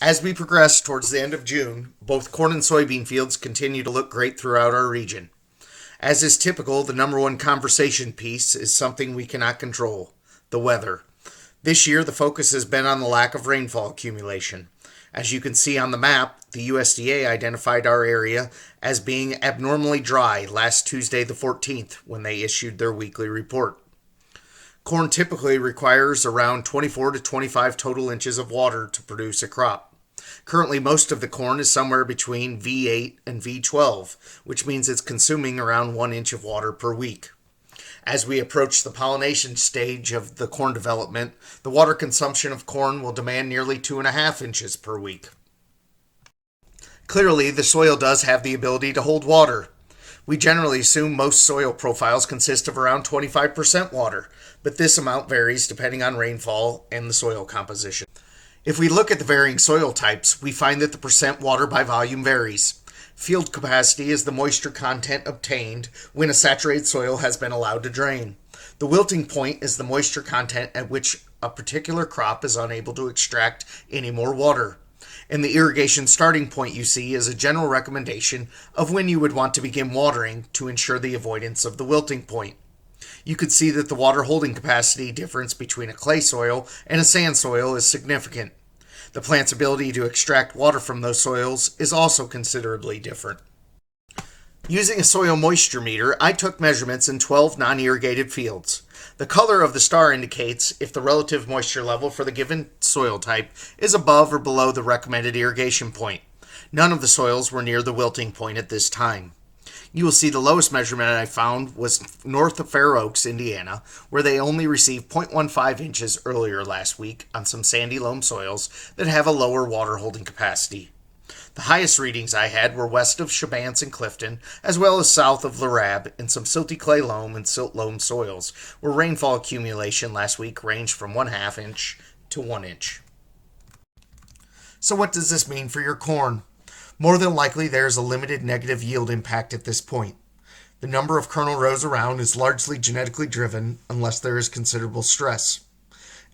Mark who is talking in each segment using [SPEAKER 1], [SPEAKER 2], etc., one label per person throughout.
[SPEAKER 1] As we progress towards the end of June, both corn and soybean fields continue to look great throughout our region. As is typical, the number one conversation piece is something we cannot control: the weather. This year, the focus has been on the lack of rainfall accumulation. As you can see on the map, the USDA identified our area as being abnormally dry last Tuesday, the 14th, when they issued their weekly report. Corn typically requires around 24 to 25 total inches of water to produce a crop. Currently, most of the corn is somewhere between V8 and V12, which means it's consuming around 1 inch of water per week. As we approach the pollination stage of the corn development, the water consumption of corn will demand nearly 2.5 inches per week. Clearly, the soil does have the ability to hold water. We generally assume most soil profiles consist of around 25% water, but this amount varies depending on rainfall and the soil composition. If we look at the varying soil types, we find that the percent water by volume varies. Field capacity is the moisture content obtained when a saturated soil has been allowed to drain. The wilting point is the moisture content at which a particular crop is unable to extract any more water. And the irrigation starting point you see is a general recommendation of when you would want to begin watering to ensure the avoidance of the wilting point. You could see that the water holding capacity difference between a clay soil and a sand soil is significant. The plant's ability to extract water from those soils is also considerably different. Using a soil moisture meter, I took measurements in 12 non-irrigated fields. The color of the star indicates if the relative moisture level for the given soil type is above or below the recommended irrigation point. None of the soils were near the wilting point at this time. You will see the lowest measurement I found was north of Fair Oaks, Indiana, where they only received 0.15 inches earlier last week on some sandy loam soils that have a lower water holding capacity. The highest readings I had were west of Shabance and Clifton, as well as south of Larab in some silty clay loam and silt loam soils, where rainfall accumulation last week ranged from 1/2 inch to 1 inch. So what does this mean for your corn? More than likely, there is a limited negative yield impact at this point. The number of kernel rows around is largely genetically driven unless there is considerable stress.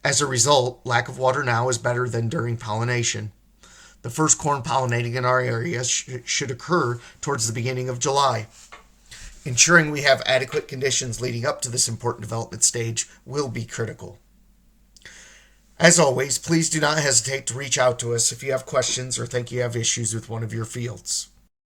[SPEAKER 1] As a result, lack of water now is better than during pollination. The first corn pollinating in our area should occur towards the beginning of July. Ensuring we have adequate conditions leading up to this important development stage will be critical. As always, please do not hesitate to reach out to us if you have questions or think you have issues with one of your fields.